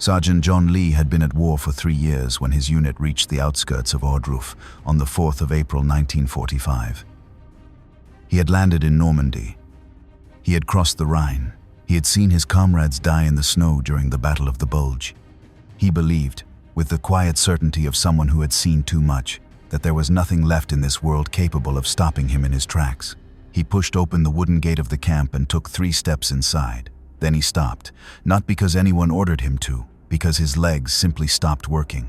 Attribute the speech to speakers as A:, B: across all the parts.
A: Sergeant John Lee had been at war for 3 years when his unit reached the outskirts of Ohrdruf on the 4th of April 1945. He had landed in Normandy. He had crossed the Rhine. He had seen his comrades die in the snow during the Battle of the Bulge. He believed, with the quiet certainty of someone who had seen too much, that there was nothing left in this world capable of stopping him in his tracks. He pushed open the wooden gate of the camp and took 3 steps inside. Then he stopped, not because anyone ordered him to, because his legs simply stopped working.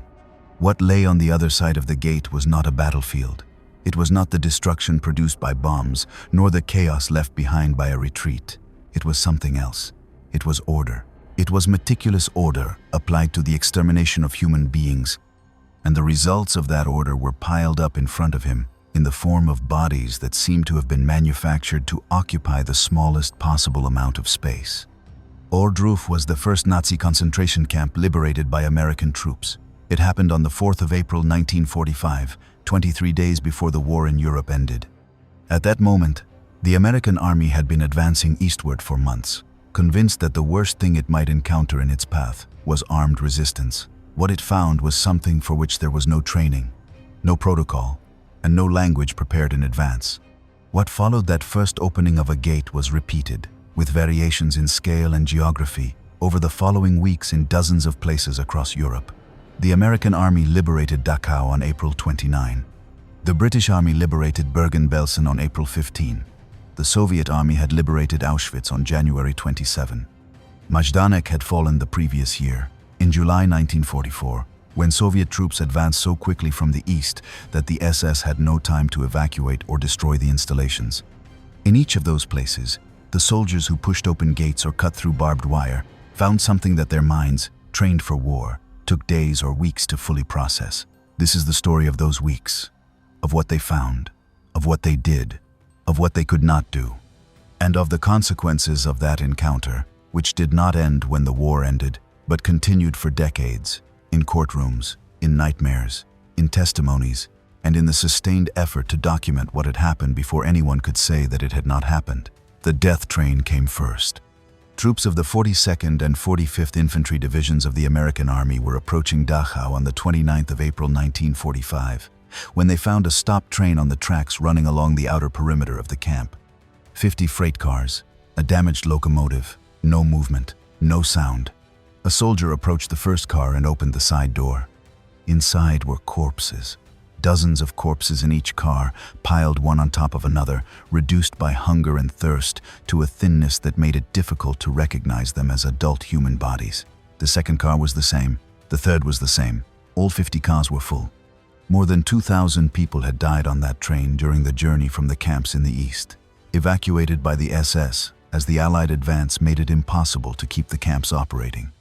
A: What lay on the other side of the gate was not a battlefield. It was not the destruction produced by bombs, nor the chaos left behind by a retreat. It was something else. It was order. It was meticulous order applied to the extermination of human beings, and the results of that order were piled up in front of him in the form of bodies that seemed to have been manufactured to occupy the smallest possible amount of space. Ohrdruf was the first Nazi concentration camp liberated by American troops. It happened on the 4th of April 1945, 23 days before the war in Europe ended. At that moment, the American army had been advancing eastward for months, convinced that the worst thing it might encounter in its path was armed resistance. What it found was something for which there was no training, no protocol, and no language prepared in advance. What followed that first opening of a gate was repeated, with variations in scale and geography, over the following weeks in dozens of places across Europe. The American army liberated Dachau on April 29. The British army liberated Bergen-Belsen on April 15. The Soviet army had liberated Auschwitz on January 27. Majdanek had fallen the previous year, in July 1944, when Soviet troops advanced so quickly from the east that the SS had no time to evacuate or destroy the installations. In each of those places, the soldiers who pushed open gates or cut through barbed wire found something that their minds, trained for war, took days or weeks to fully process. This is the story of those weeks, of what they found, of what they did, of what they could not do, and of the consequences of that encounter, which did not end when the war ended, but continued for decades, in courtrooms, in nightmares, in testimonies, and in the sustained effort to document what had happened before anyone could say that it had not happened. The death train came first. Troops of the 42nd and 45th Infantry Divisions of the American Army were approaching Dachau on the 29th of April 1945, when they found a stopped train on the tracks running along the outer perimeter of the camp. 50 freight cars, a damaged locomotive, no movement, no sound. A soldier approached the first car and opened the side door. Inside were corpses. Dozens of corpses in each car, piled one on top of another, reduced by hunger and thirst to a thinness that made it difficult to recognize them as adult human bodies. The second car was the same. The third was the same. All 50 cars were full. More than 2,000 people had died on that train during the journey from the camps in the east, evacuated by the SS as the Allied advance made it impossible to keep the camps operating.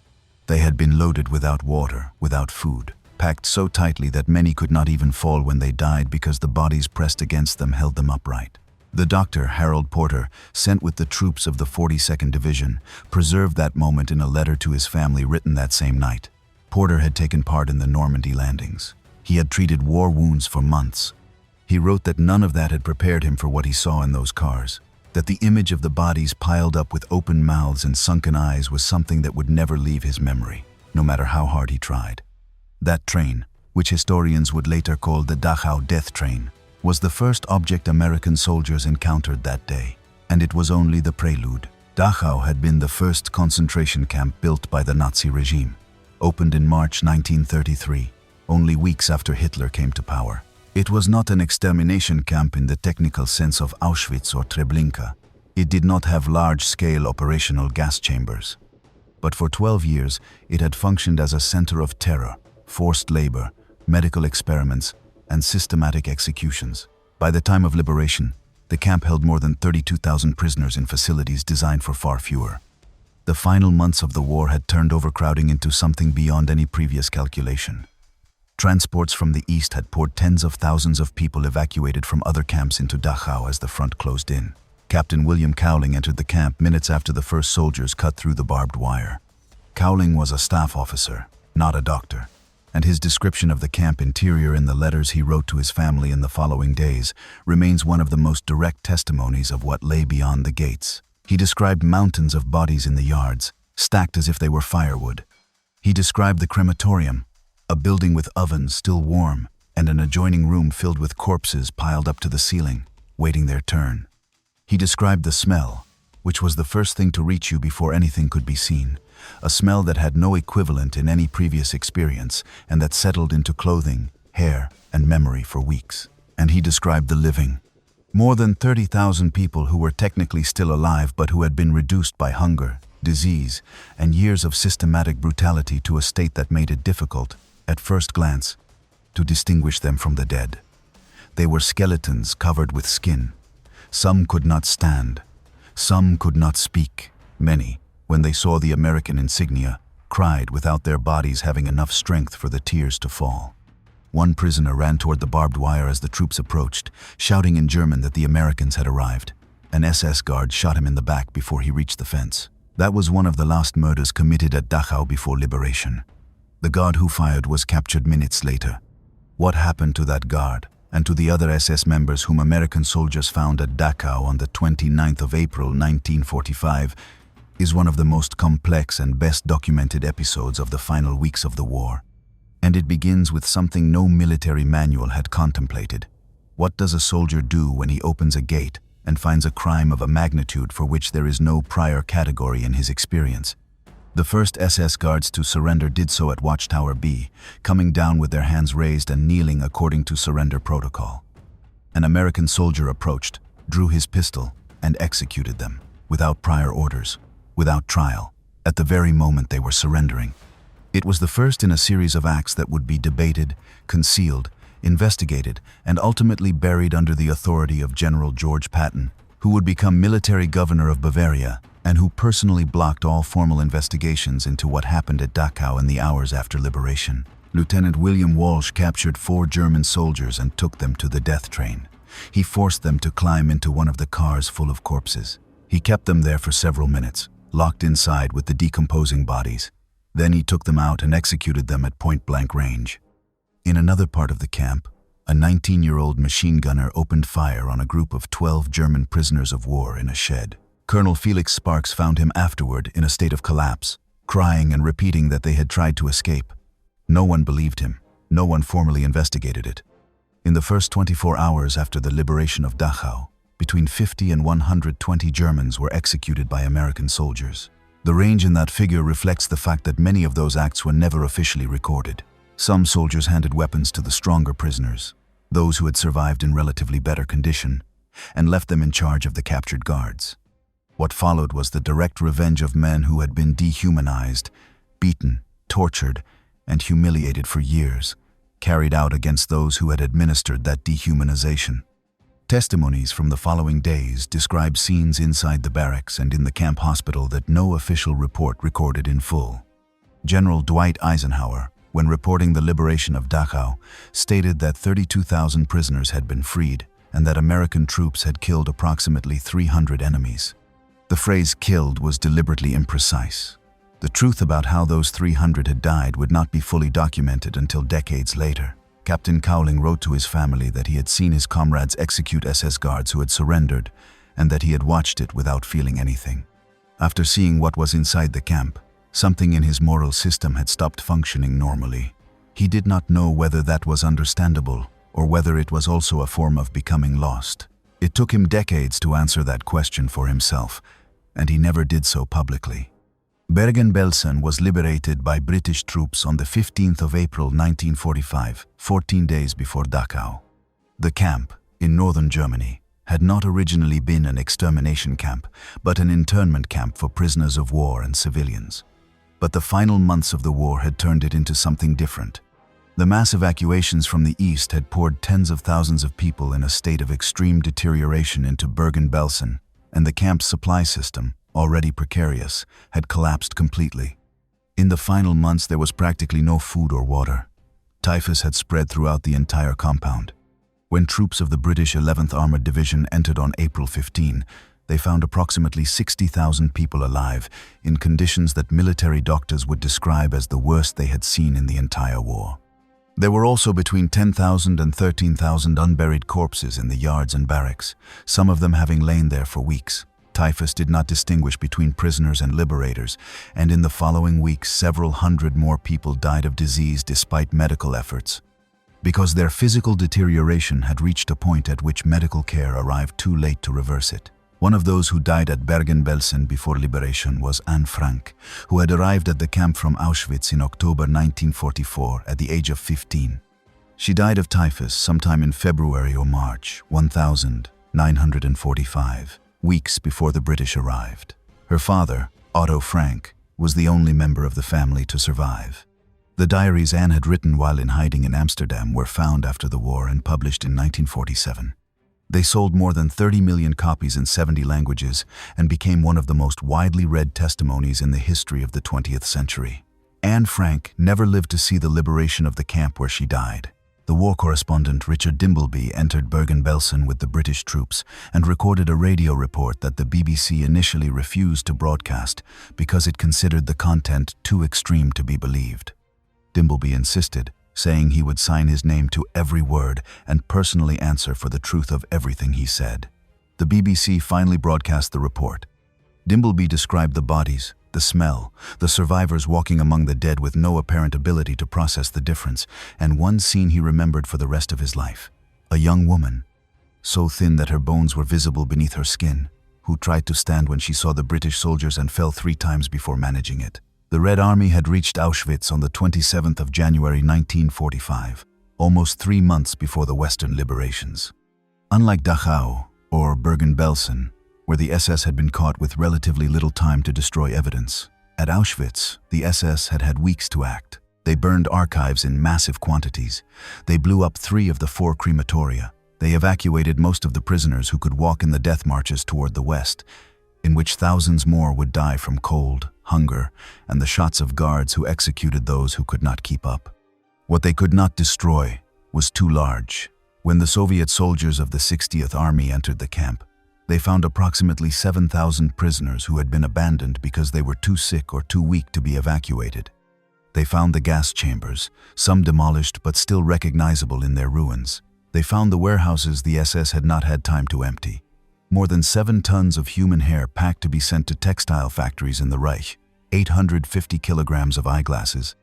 A: They had been loaded without water, without food, packed so tightly that many could not even fall when they died because the bodies pressed against them held them upright. The doctor, Harold Porter, sent with the troops of the 42nd Division, preserved that moment in a letter to his family written that same night. Porter had taken part in the Normandy landings. He had treated war wounds for months. He wrote that none of that had prepared him for what he saw in those cars, that the image of the bodies piled up with open mouths and sunken eyes was something that would never leave his memory, no matter how hard he tried. That train, which historians would later call the Dachau death train, was the first object American soldiers encountered that day, and it was only the prelude. Dachau had been the first concentration camp built by the Nazi regime, opened in March 1933, only weeks after Hitler came to power. It was not an extermination camp in the technical sense of Auschwitz or Treblinka. It did not have large-scale operational gas chambers. But for 12 years, it had functioned as a center of terror, forced labor, medical experiments, and systematic executions. By the time of liberation, the camp held more than 32,000 prisoners in facilities designed for far fewer. The final months of the war had turned overcrowding into something beyond any previous calculation. Transports from the east had poured tens of thousands of people evacuated from other camps into Dachau as the front closed in. Captain William Cowling entered the camp minutes after the first soldiers cut through the barbed wire. Cowling was a staff officer, not a doctor, and his description of the camp interior in the letters he wrote to his family in the following days remains one of the most direct testimonies of what lay beyond the gates. He described mountains of bodies in the yards, stacked as if they were firewood. He described the crematorium, a building with ovens still warm, and an adjoining room filled with corpses piled up to the ceiling, waiting their turn. He described the smell, which was the first thing to reach you before anything could be seen, a smell that had no equivalent in any previous experience and that settled into clothing, hair, and memory for weeks. And he described the living. More than 30,000 people who were technically still alive but who had been reduced by hunger, disease, and years of systematic brutality to a state that made it difficult, at first glance, to distinguish them from the dead. They were skeletons covered with skin. Some could not stand. Some could not speak. Many, when they saw the American insignia, cried without their bodies having enough strength for the tears to fall. One prisoner ran toward the barbed wire as the troops approached, shouting in German that the Americans had arrived. An SS guard shot him in the back before he reached the fence. That was one of the last murders committed at Dachau before liberation. The guard who fired was captured minutes later. What happened to that guard and to the other SS members whom American soldiers found at Dachau on the 29th of April 1945 is one of the most complex and best documented episodes of the final weeks of the war. And it begins with something no military manual had contemplated. What does a soldier do when he opens a gate and finds a crime of a magnitude for which there is no prior category in his experience? The first SS guards to surrender did so at Watchtower B, coming down with their hands raised and kneeling according to surrender protocol. An American soldier approached, drew his pistol, and executed them, without prior orders, without trial, at the very moment they were surrendering. It was the first in a series of acts that would be debated, concealed, investigated, and ultimately buried under the authority of General George Patton, who would become military governor of Bavaria and who personally blocked all formal investigations into what happened at Dachau in the hours after liberation. Lieutenant William Walsh captured 4 German soldiers and took them to the death train. He forced them to climb into one of the cars full of corpses. He kept them there for several minutes, locked inside with the decomposing bodies. Then he took them out and executed them at point-blank range. In another part of the camp, a 19-year-old machine gunner opened fire on a group of 12 German prisoners of war in a shed. Colonel Felix Sparks found him afterward in a state of collapse, crying and repeating that they had tried to escape. No one believed him. No one formally investigated it. In the first 24 hours after the liberation of Dachau, between 50 and 120 Germans were executed by American soldiers. The range in that figure reflects the fact that many of those acts were never officially recorded. Some soldiers handed weapons to the stronger prisoners, those who had survived in relatively better condition, and left them in charge of the captured guards. What followed was the direct revenge of men who had been dehumanized, beaten, tortured, and humiliated for years, carried out against those who had administered that dehumanization. Testimonies from the following days describe scenes inside the barracks and in the camp hospital that no official report recorded in full. General Dwight Eisenhower, when reporting the liberation of Dachau, stated that 32,000 prisoners had been freed and that American troops had killed approximately 300 enemies. The phrase "killed" was deliberately imprecise. The truth about how those 300 had died would not be fully documented until decades later. Captain Cowling wrote to his family that he had seen his comrades execute SS guards who had surrendered and that he had watched it without feeling anything. After seeing what was inside the camp, something in his moral system had stopped functioning normally. He did not know whether that was understandable or whether it was also a form of becoming lost. It took him decades to answer that question for himself, and he never did so publicly. Bergen-Belsen was liberated by British troops on the 15th of April 1945, 14 days before Dachau. The camp, in northern Germany, had not originally been an extermination camp, but an internment camp for prisoners of war and civilians. But the final months of the war had turned it into something different. The mass evacuations from the east had poured tens of thousands of people in a state of extreme deterioration into Bergen-Belsen, and the camp's supply system, already precarious, had collapsed completely. In the final months there was practically no food or water. Typhus had spread throughout the entire compound. When troops of the British 11th Armored Division entered on April 15, they found approximately 60,000 people alive in conditions that military doctors would describe as the worst they had seen in the entire war. There were also between 10,000 and 13,000 unburied corpses in the yards and barracks, some of them having lain there for weeks. Typhus did not distinguish between prisoners and liberators, and in the following weeks several hundred more people died of disease despite medical efforts. Because their physical deterioration had reached a point at which medical care arrived too late to reverse it. One of those who died at Bergen-Belsen before liberation was Anne Frank, who had arrived at the camp from Auschwitz in October 1944 at the age of 15. She died of typhus sometime in February or March 1945, weeks before the British arrived. Her father, Otto Frank, was the only member of the family to survive. The diaries Anne had written while in hiding in Amsterdam were found after the war and published in 1947. They sold more than 30 million copies in 70 languages and became one of the most widely read testimonies in the history of the 20th century. Anne Frank never lived to see the liberation of the camp where she died. The war correspondent Richard Dimbleby entered Bergen-Belsen with the British troops and recorded a radio report that the BBC initially refused to broadcast because it considered the content too extreme to be believed. Dimbleby insisted, saying he would sign his name to every word and personally answer for the truth of everything he said. The BBC finally broadcast the report. Dimbleby described the bodies, the smell, the survivors walking among the dead with no apparent ability to process the difference, and one scene he remembered for the rest of his life. A young woman, so thin that her bones were visible beneath her skin, who tried to stand when she saw the British soldiers and fell 3 times before managing it. The Red Army had reached Auschwitz on the 27th of January 1945, almost 3 months before the Western liberations. Unlike Dachau or Bergen-Belsen, where the SS had been caught with relatively little time to destroy evidence, at Auschwitz, the SS had had weeks to act. They burned archives in massive quantities. They blew up 3 of the 4 crematoria. They evacuated most of the prisoners who could walk in the death marches toward the west, in which thousands more would die from cold, hunger, and the shots of guards who executed those who could not keep up. What they could not destroy was too large. When the Soviet soldiers of the 60th Army entered the camp, they found approximately 7,000 prisoners who had been abandoned because they were too sick or too weak to be evacuated. They found the gas chambers, some demolished but still recognizable in their ruins. They found the warehouses the SS had not had time to empty. More than 7 tons of human hair packed to be sent to textile factories in the Reich, 850 kilograms of eyeglasses,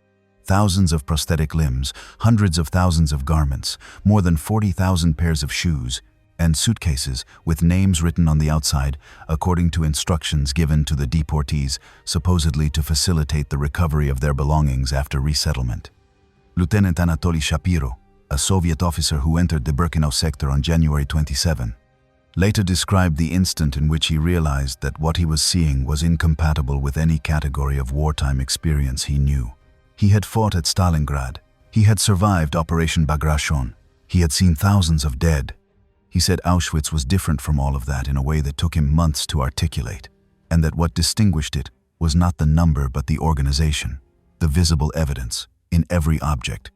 A: thousands of prosthetic limbs, hundreds of thousands of garments, more than 40,000 pairs of shoes, and suitcases with names written on the outside according to instructions given to the deportees, supposedly to facilitate the recovery of their belongings after resettlement. Lieutenant Anatoly Shapiro, a Soviet officer who entered the Birkenau sector on January 27, later described the instant in which he realized that what he was seeing was incompatible with any category of wartime experience he knew. He had fought at Stalingrad. He had survived Operation Bagration. He had seen thousands of dead. He said Auschwitz was different from all of that in a way that took him months to articulate, and that what distinguished it was not the number but the organization, the visible evidence, in every object,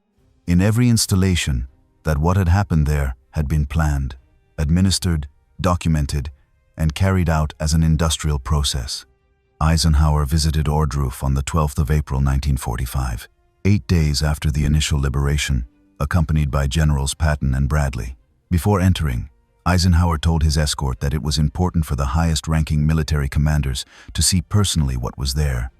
A: in every installation, that what had happened there had been planned, administered, documented, and carried out as an industrial process. Eisenhower visited Ohrdruf on the 12th of April 1945, 8 days after the initial liberation, accompanied by Generals Patton and Bradley. Before entering, Eisenhower told his escort that it was important for the highest-ranking military commanders to see personally what was there,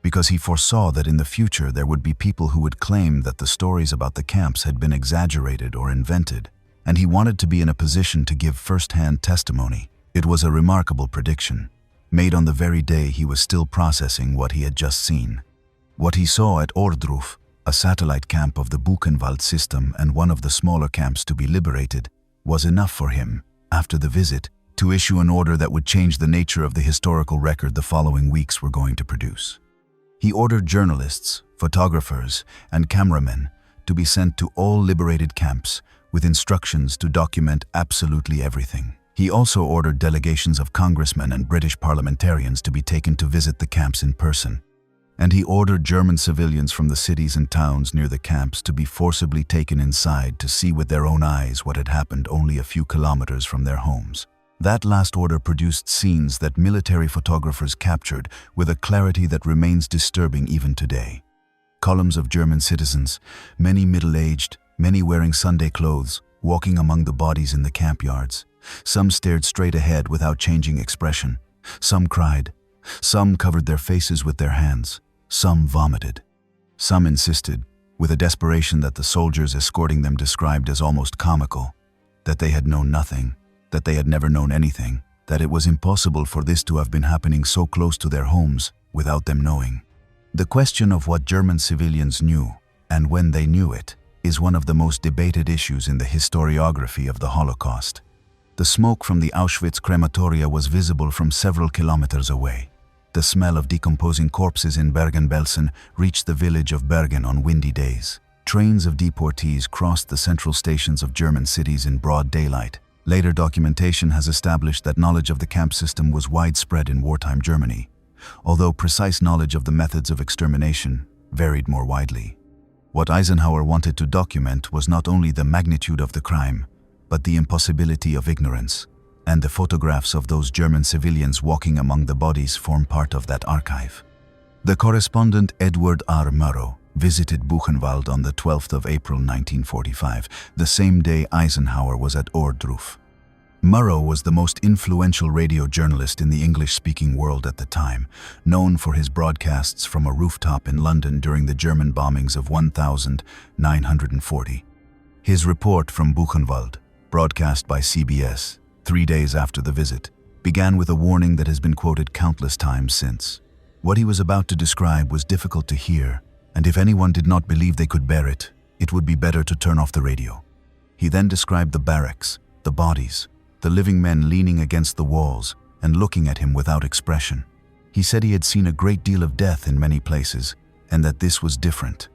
A: because he foresaw that in the future there would be people who would claim that the stories about the camps had been exaggerated or invented, and he wanted to be in a position to give first-hand testimony. It was a remarkable prediction, made on the very day he was still processing what he had just seen. What he saw at Ohrdruf, a satellite camp of the Buchenwald system and one of the smaller camps to be liberated, was enough for him, after the visit, to issue an order that would change the nature of the historical record the following weeks were going to produce. He ordered journalists, photographers, and cameramen to be sent to all liberated camps with instructions to document absolutely everything. He also ordered delegations of congressmen and British parliamentarians to be taken to visit the camps in person. And he ordered German civilians from the cities and towns near the camps to be forcibly taken inside to see with their own eyes what had happened only a few kilometers from their homes. That last order produced scenes that military photographers captured with a clarity that remains disturbing even today. Columns of German citizens, many middle-aged, many wearing Sunday clothes, walking among the bodies in the camp yards. Some stared straight ahead without changing expression. Some cried. Some covered their faces with their hands. Some vomited. Some insisted, with a desperation that the soldiers escorting them described as almost comical, that they had known nothing, that they had never known anything, that it was impossible for this to have been happening so close to their homes without them knowing. The question of what German civilians knew, and when they knew it, is one of the most debated issues in the historiography of the Holocaust. The smoke from the Auschwitz crematoria was visible from several kilometers away. The smell of decomposing corpses in Bergen-Belsen reached the village of Bergen on windy days. Trains of deportees crossed the central stations of German cities in broad daylight. Later documentation has established that knowledge of the camp system was widespread in wartime Germany, although precise knowledge of the methods of extermination varied more widely. What Eisenhower wanted to document was not only the magnitude of the crime, but the impossibility of ignorance, and the photographs of those German civilians walking among the bodies form part of that archive. The correspondent Edward R. Murrow visited Buchenwald on the 12th of April 1945, the same day Eisenhower was at Ohrdruf. Murrow was the most influential radio journalist in the English-speaking world at the time, known for his broadcasts from a rooftop in London during the German bombings of 1940. His report from Buchenwald, broadcast by CBS 3 days after the visit, began with a warning that has been quoted countless times since. What he was about to describe was difficult to hear, and if anyone did not believe they could bear it, it would be better to turn off the radio. He then described the barracks, the bodies, the living men leaning against the walls and looking at him without expression. He said he had seen a great deal of death in many places, and that this was different.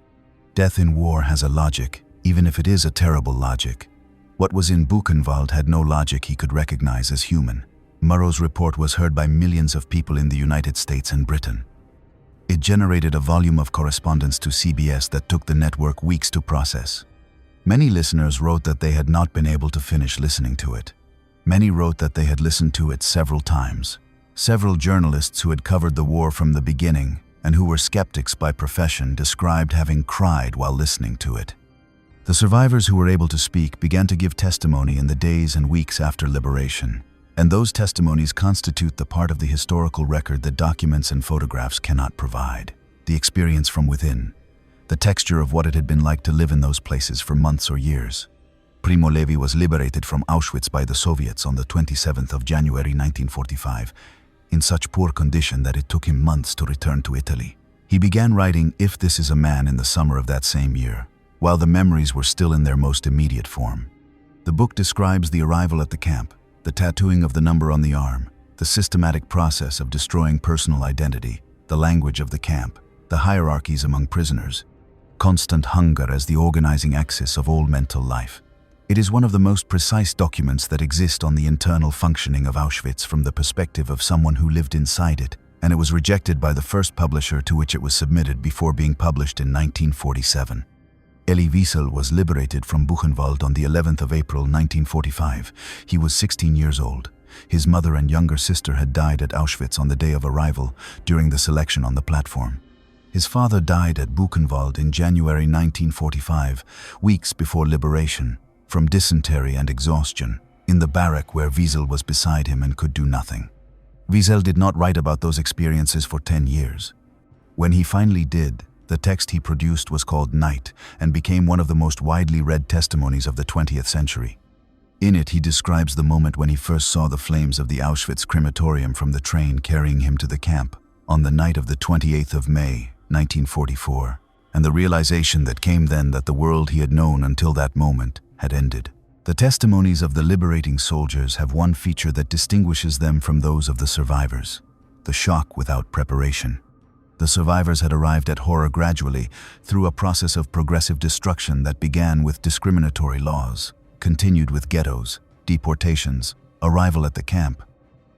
A: Death in war has a logic, even if it is a terrible logic. What was in Buchenwald had no logic he could recognize as human. Murrow's report was heard by millions of people in the United States and Britain. It generated a volume of correspondence to CBS that took the network weeks to process. Many listeners wrote that they had not been able to finish listening to it. Many wrote that they had listened to it several times. Several journalists who had covered the war from the beginning and who were skeptics by profession described having cried while listening to it. The survivors who were able to speak began to give testimony in the days and weeks after liberation, and those testimonies constitute the part of the historical record that documents and photographs cannot provide. The experience from within, the texture of what it had been like to live in those places for months or years. Primo Levi was liberated from Auschwitz by the Soviets on the 27th of January 1945, in such poor condition that it took him months to return to Italy. He began writing If This Is a Man in the summer of that same year, while the memories were still in their most immediate form. The book describes the arrival at the camp, the tattooing of the number on the arm, the systematic process of destroying personal identity, the language of the camp, the hierarchies among prisoners, constant hunger as the organizing axis of all mental life. It is one of the most precise documents that exist on the internal functioning of Auschwitz from the perspective of someone who lived inside it, and it was rejected by the first publisher to which it was submitted before being published in 1947. Elie Wiesel was liberated from Buchenwald on the 11th of April 1945. He was 16 years old. His mother and younger sister had died at Auschwitz on the day of arrival during the selection on the platform. His father died at Buchenwald in January 1945, weeks before liberation, from dysentery and exhaustion, in the barrack where Wiesel was beside him and could do nothing. Wiesel did not write about those experiences for 10 years. When he finally did, the text he produced was called Night and became one of the most widely read testimonies of the 20th century. In it, he describes the moment when he first saw the flames of the Auschwitz crematorium from the train carrying him to the camp on the night of the 28th of May, 1944, and the realization that came then that the world he had known until that moment had ended. The testimonies of the liberating soldiers have one feature that distinguishes them from those of the survivors: the shock without preparation. The survivors had arrived at horror gradually through a process of progressive destruction that began with discriminatory laws, continued with ghettos, deportations, arrival at the camp,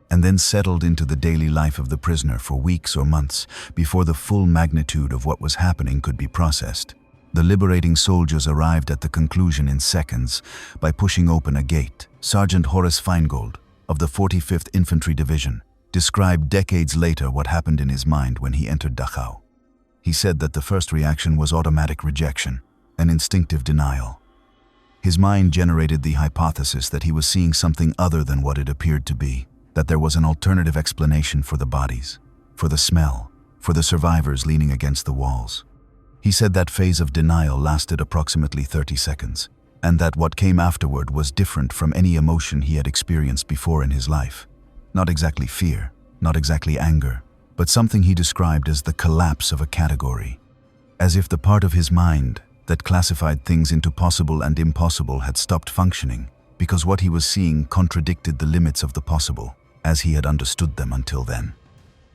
A: and then settled into the daily life of the prisoner for weeks or months before the full magnitude of what was happening could be processed. The liberating soldiers arrived at the conclusion in seconds by pushing open a gate. Sergeant Horace Feingold, of the 45th Infantry Division, described decades later what happened in his mind when he entered Dachau. He said that the first reaction was automatic rejection, an instinctive denial. His mind generated the hypothesis that he was seeing something other than what it appeared to be. that there was an alternative explanation for the bodies, for the smell, for the survivors leaning against the walls. He said that phase of denial lasted approximately 30 seconds, and that what came afterward was different from any emotion he had experienced before in his life. Not exactly fear, not exactly anger, but something he described as the collapse of a category. As if the part of his mind that classified things into possible and impossible had stopped functioning, because what he was seeing contradicted the limits of the possible, as he had understood them until then.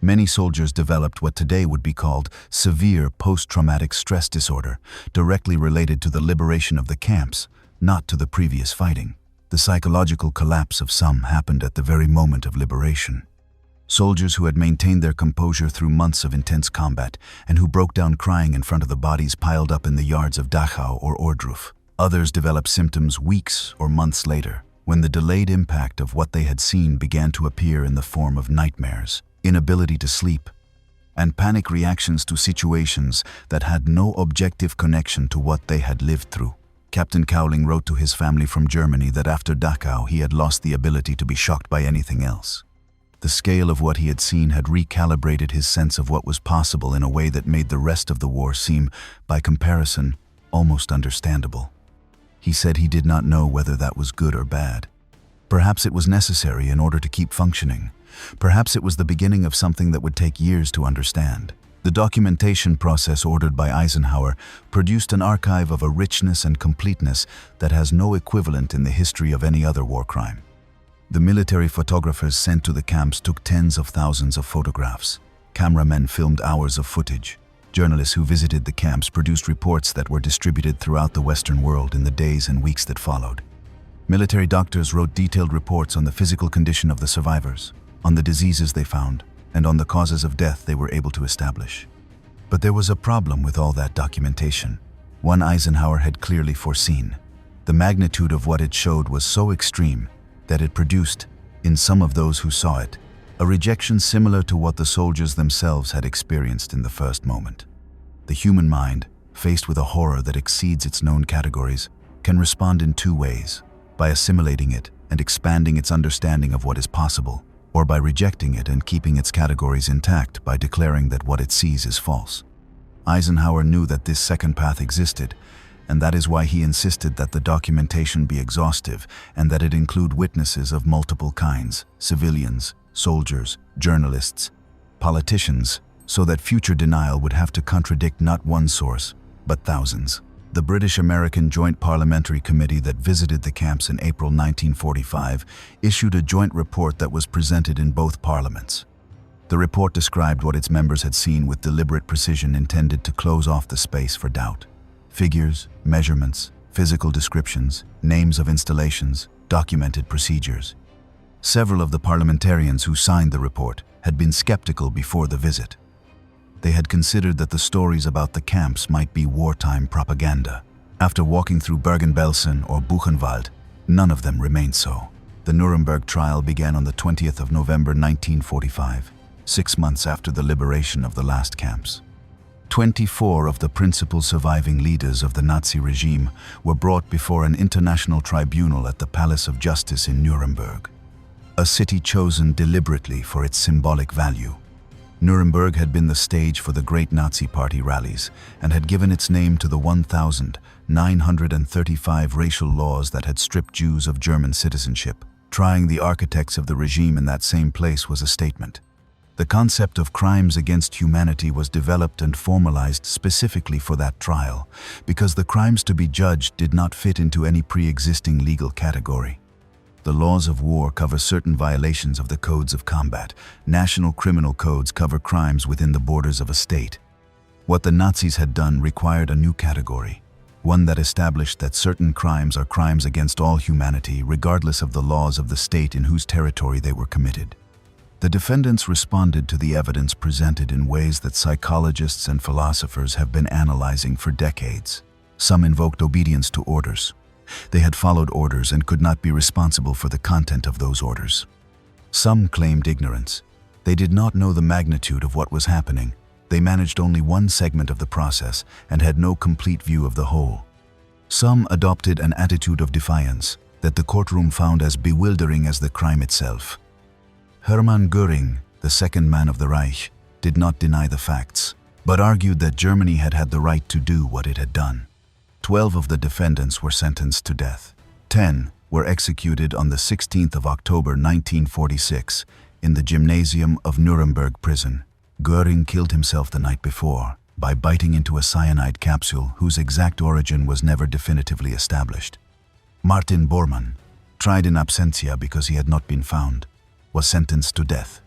A: Many soldiers developed what today would be called severe post-traumatic stress disorder, directly related to the liberation of the camps, not to the previous fighting. The psychological collapse of some happened at the very moment of liberation. Soldiers who had maintained their composure through months of intense combat and who broke down crying in front of the bodies piled up in the yards of Dachau or Ohrdruf. Others developed symptoms weeks or months later, when the delayed impact of what they had seen began to appear in the form of nightmares, inability to sleep, and panic reactions to situations that had no objective connection to what they had lived through. Captain Cowling wrote to his family from Germany that after Dachau he had lost the ability to be shocked by anything else. The scale of what he had seen had recalibrated his sense of what was possible in a way that made the rest of the war seem, by comparison, almost understandable. He said he did not know whether that was good or bad. Perhaps it was necessary in order to keep functioning. Perhaps it was the beginning of something that would take years to understand. The documentation process ordered by Eisenhower produced an archive of a richness and completeness that has no equivalent in the history of any other war crime. The military photographers sent to the camps took tens of thousands of photographs. Cameramen filmed hours of footage. Journalists who visited the camps produced reports that were distributed throughout the Western world in the days and weeks that followed. Military doctors wrote detailed reports on the physical condition of the survivors, on the diseases they found, and on the causes of death they were able to establish. But there was a problem with all that documentation, one Eisenhower had clearly foreseen. The magnitude of what it showed was so extreme that it produced, in some of those who saw it, a rejection similar to what the soldiers themselves had experienced in the first moment. The human mind, faced with a horror that exceeds its known categories, can respond in two ways: by assimilating it and expanding its understanding of what is possible, or by rejecting it and keeping its categories intact by declaring that what it sees is false. Eisenhower knew that this second path existed, and that is why he insisted that the documentation be exhaustive and that it include witnesses of multiple kinds: civilians, soldiers, journalists, politicians, so that future denial would have to contradict not one source, but thousands. The British-American Joint Parliamentary Committee that visited the camps in April 1945 issued a joint report that was presented in both parliaments. The report described what its members had seen with deliberate precision intended to close off the space for doubt. Figures, measurements, physical descriptions, names of installations, documented procedures. Several of the parliamentarians who signed the report had been skeptical before the visit. They had considered that the stories about the camps might be wartime propaganda. After walking through Bergen-Belsen or Buchenwald, none of them remained so. The Nuremberg trial began on the 20th of November 1945, 6 months after the liberation of the last camps. 24 of the principal surviving leaders of the Nazi regime were brought before an international tribunal at the Palace of Justice in Nuremberg, a city chosen deliberately for its symbolic value. Nuremberg had been the stage for the great Nazi Party rallies and had given its name to the 1,935 racial laws that had stripped Jews of German citizenship. Trying the architects of the regime in that same place was a statement. The concept of crimes against humanity was developed and formalized specifically for that trial, because the crimes to be judged did not fit into any pre-existing legal category. The laws of war cover certain violations of the codes of combat. National criminal codes cover crimes within the borders of a state. What the Nazis had done required a new category, one that established that certain crimes are crimes against all humanity, regardless of the laws of the state in whose territory they were committed. The defendants responded to the evidence presented in ways that psychologists and philosophers have been analyzing for decades. Some invoked obedience to orders. They had followed orders and could not be responsible for the content of those orders. Some claimed ignorance. They did not know the magnitude of what was happening. They managed only one segment of the process and had no complete view of the whole. Some adopted an attitude of defiance that the courtroom found as bewildering as the crime itself. Hermann Göring, the second man of the Reich, did not deny the facts, but argued that Germany had had the right to do what it had done. 12 of the defendants were sentenced to death. 10 were executed on the 16th of October 1946 in the gymnasium of Nuremberg prison. Göring killed himself the night before by biting into a cyanide capsule whose exact origin was never definitively established. Martin Bormann, tried in absentia because he had not been found, was sentenced to death.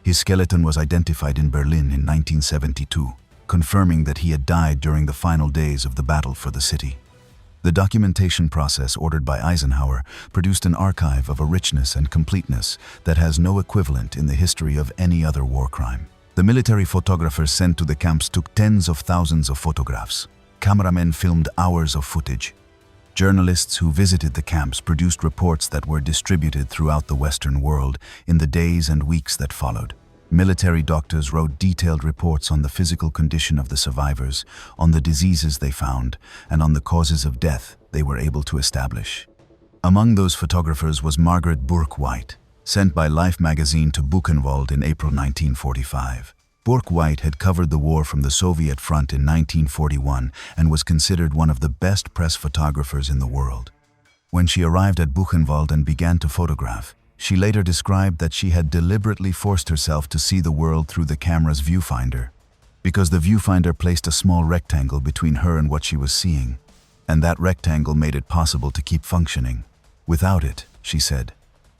A: His skeleton was identified in Berlin in 1972, confirming that he had died during the final days of the battle for the city. The documentation process ordered by Eisenhower produced an archive of a richness and completeness that has no equivalent in the history of any other war crime. The military photographers sent to the camps took tens of thousands of photographs. Cameramen filmed hours of footage. Journalists who visited the camps produced reports that were distributed throughout the Western world in the days and weeks that followed. Military doctors wrote detailed reports on the physical condition of the survivors, on the diseases they found, and on the causes of death they were able to establish. Among those photographers was Margaret Bourke-White, sent by Life magazine to Buchenwald in April 1945. Bourke-White had covered the war from the Soviet front in 1941 and was considered one of the best press photographers in the world. When she arrived at Buchenwald and began to photograph, she later described that she had deliberately forced herself to see the world through the camera's viewfinder, because the viewfinder placed a small rectangle between her and what she was seeing, and that rectangle made it possible to keep functioning. Without it, she said,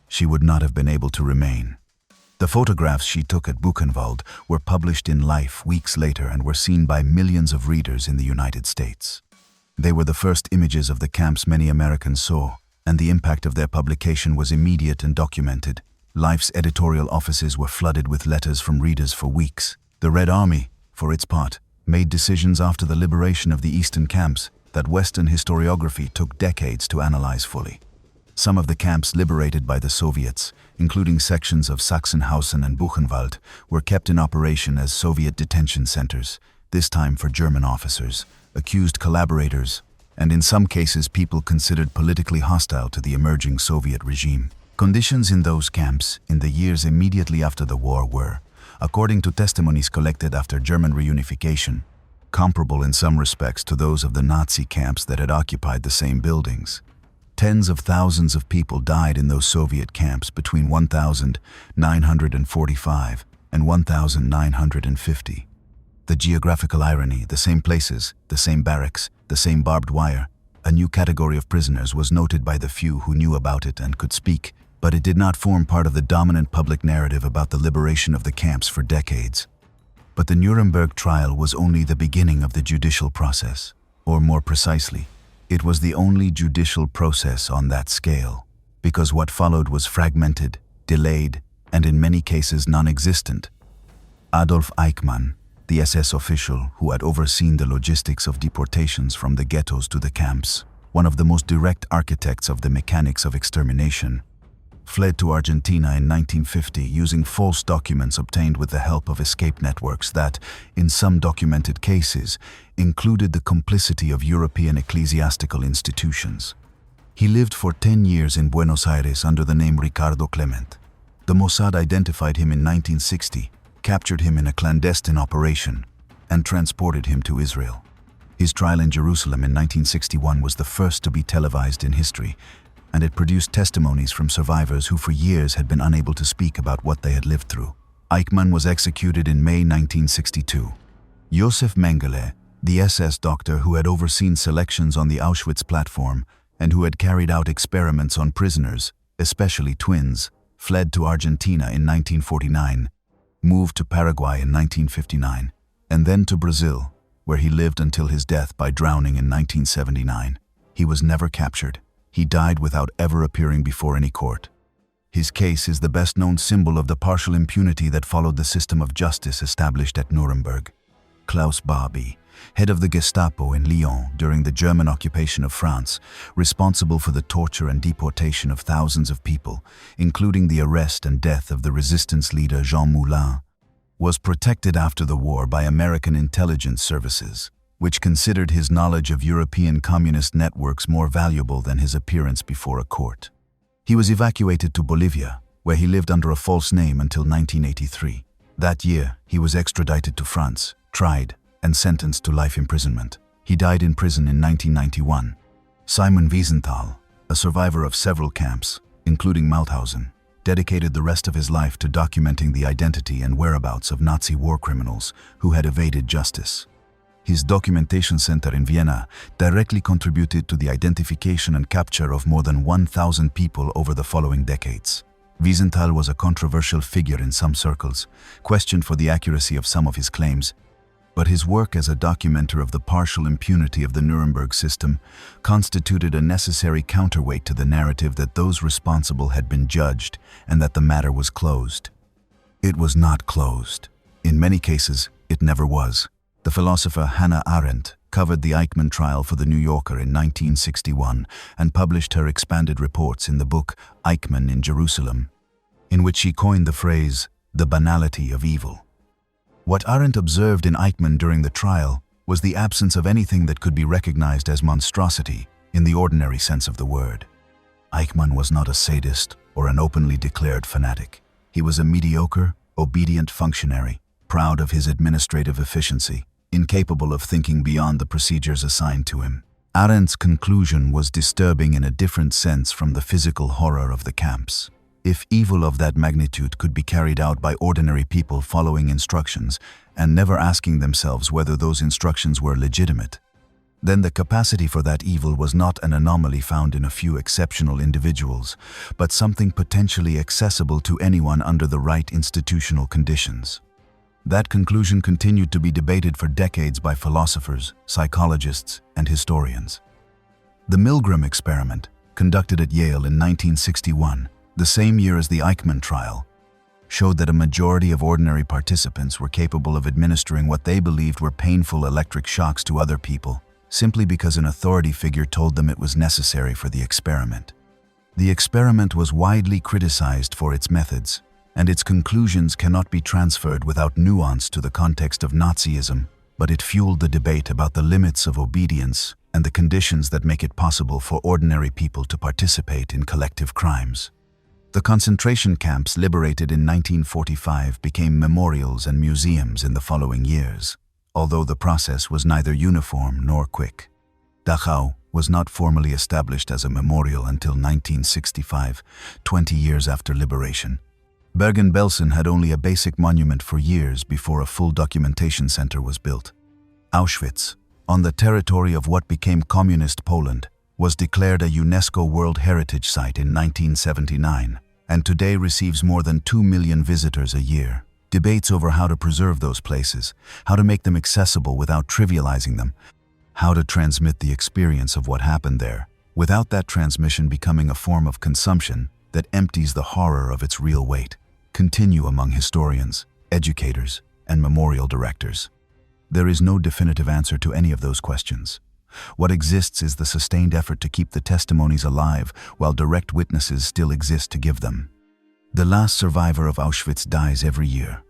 A: she would not have been able to remain. The photographs she took at Buchenwald were published in Life weeks later and were seen by millions of readers in the United States. They were the first images of the camps many Americans saw, and the impact of their publication was immediate and documented. Life's editorial offices were flooded with letters from readers for weeks. The Red Army, for its part, made decisions after the liberation of the eastern camps that Western historiography took decades to analyze fully. Some of the camps liberated by the Soviets, including sections of Sachsenhausen and Buchenwald, were kept in operation as Soviet detention centers, this time for German officers, accused collaborators, and in some cases people considered politically hostile to the emerging Soviet regime. Conditions in those camps in the years immediately after the war were, according to testimonies collected after German reunification, comparable in some respects to those of the Nazi camps that had occupied the same buildings. Tens of thousands of people died in those Soviet camps between 1945 and 1950. The geographical irony, the same places, the same barracks, the same barbed wire, a new category of prisoners was noted by the few who knew about it and could speak, but it did not form part of the dominant public narrative about the liberation of the camps for decades. But the Nuremberg trial was only the beginning of the judicial process, or more precisely, it was the only judicial process on that scale, because what followed was fragmented, delayed, and in many cases non-existent. Adolf Eichmann, the SS official who had overseen the logistics of deportations from the ghettos to the camps, one of the most direct architects of the mechanics of extermination, fled to Argentina in 1950 using false documents obtained with the help of escape networks that, in some documented cases, included the complicity of European ecclesiastical institutions. He lived for 10 years in Buenos Aires under the name Ricardo Clement. The Mossad identified him in 1960, captured him in a clandestine operation, and transported him to Israel. His trial in Jerusalem in 1961 was the first to be televised in history, and it produced testimonies from survivors who for years had been unable to speak about what they had lived through. Eichmann was executed in May 1962. Josef Mengele, the SS doctor who had overseen selections on the Auschwitz platform and who had carried out experiments on prisoners, especially twins, fled to Argentina in 1949, moved to Paraguay in 1959, and then to Brazil, where he lived until his death by drowning in 1979. He was never captured. He died without ever appearing before any court. His case is the best-known symbol of the partial impunity that followed the system of justice established at Nuremberg. Klaus Barbie, head of the Gestapo in Lyon during the German occupation of France, responsible for the torture and deportation of thousands of people, including the arrest and death of the resistance leader Jean Moulin, was protected after the war by American intelligence services, which considered his knowledge of European communist networks more valuable than his appearance before a court. He was evacuated to Bolivia, where he lived under a false name until 1983. That year, he was extradited to France, tried, and sentenced to life imprisonment. He died in prison in 1991. Simon Wiesenthal, a survivor of several camps, including Mauthausen, dedicated the rest of his life to documenting the identity and whereabouts of Nazi war criminals who had evaded justice. His documentation center in Vienna directly contributed to the identification and capture of more than 1,000 people over the following decades. Wiesenthal was a controversial figure in some circles, questioned for the accuracy of some of his claims, but his work as a documenter of the partial impunity of the Nuremberg system constituted a necessary counterweight to the narrative that those responsible had been judged and that the matter was closed. It was not closed. In many cases, it never was. The philosopher Hannah Arendt covered the Eichmann trial for The New Yorker in 1961 and published her expanded reports in the book Eichmann in Jerusalem, in which she coined the phrase, "the banality of evil." What Arendt observed in Eichmann during the trial was the absence of anything that could be recognized as monstrosity in the ordinary sense of the word. Eichmann was not a sadist or an openly declared fanatic. He was a mediocre, obedient functionary, proud of his administrative efficiency, incapable of thinking beyond the procedures assigned to him. Arendt's conclusion was disturbing in a different sense from the physical horror of the camps. If evil of that magnitude could be carried out by ordinary people following instructions and never asking themselves whether those instructions were legitimate, then the capacity for that evil was not an anomaly found in a few exceptional individuals, but something potentially accessible to anyone under the right institutional conditions. That conclusion continued to be debated for decades by philosophers, psychologists, and historians. The Milgram experiment, conducted at Yale in 1961, the same year as the Eichmann trial, showed that a majority of ordinary participants were capable of administering what they believed were painful electric shocks to other people, simply because an authority figure told them it was necessary for the experiment. The experiment was widely criticized for its methods, and its conclusions cannot be transferred without nuance to the context of Nazism, but it fueled the debate about the limits of obedience and the conditions that make it possible for ordinary people to participate in collective crimes. The concentration camps liberated in 1945 became memorials and museums in the following years, although the process was neither uniform nor quick. Dachau was not formally established as a memorial until 1965, 20 years after liberation. Bergen-Belsen had only a basic monument for years before a full documentation center was built. Auschwitz, on the territory of what became Communist Poland, was declared a UNESCO World Heritage Site in 1979, and today receives more than 2 million visitors a year. Debates over how to preserve those places, how to make them accessible without trivializing them, how to transmit the experience of what happened there, without that transmission becoming a form of consumption that empties the horror of its real weight, continue among historians, educators, and memorial directors. There is no definitive answer to any of those questions. What exists is the sustained effort to keep the testimonies alive while direct witnesses still exist to give them. The last survivor of Auschwitz dies every year.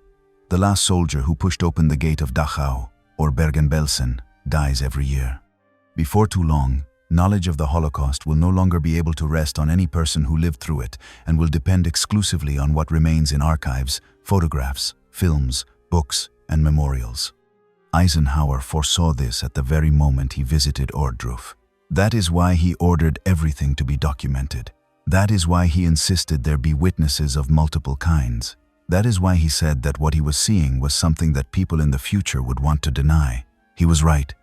A: The last soldier who pushed open the gate of Dachau, or Bergen-Belsen, dies every year. Before too long, knowledge of the Holocaust will no longer be able to rest on any person who lived through it and will depend exclusively on what remains in archives, photographs, films, books, and memorials. Eisenhower foresaw this at the very moment he visited Ohrdruf. That is why he ordered everything to be documented. That is why he insisted there be witnesses of multiple kinds. That is why he said that what he was seeing was something that people in the future would want to deny. He was right.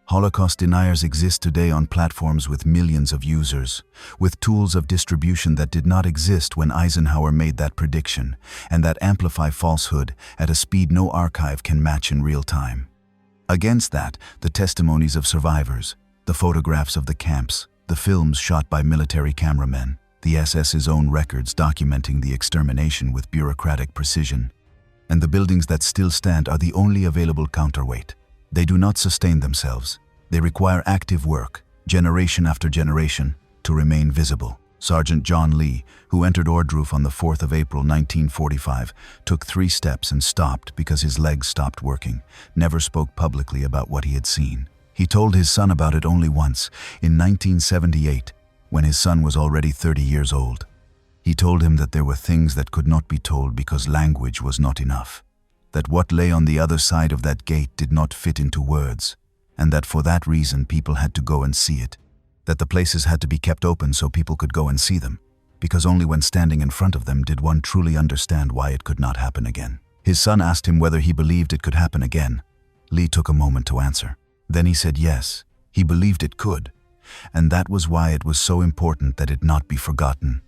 A: Holocaust deniers exist today on platforms with millions of users, with tools of distribution that did not exist when Eisenhower made that prediction, and that amplify falsehood at a speed no archive can match in real time. Against that, the testimonies of survivors, the photographs of the camps, the films shot by military cameramen, the SS's own records documenting the extermination with bureaucratic precision, and the buildings that still stand are the only available counterweight. They do not sustain themselves. They require active work, generation after generation, to remain visible. Sergeant John Lee, who entered Ohrdruf on the 4th of April 1945, took 3 steps and stopped because his legs stopped working, never spoke publicly about what he had seen. He told his son about it only once, in 1978, when his son was already 30 years old. He told him that there were things that could not be told because language was not enough, that what lay on the other side of that gate did not fit into words, and that for that reason people had to go and see it, that the places had to be kept open so people could go and see them, because only when standing in front of them did one truly understand why it could not happen again. His son asked him whether he believed it could happen again. Lee took a moment to answer. Then he said yes, he believed it could, and that was why it was so important that it not be forgotten.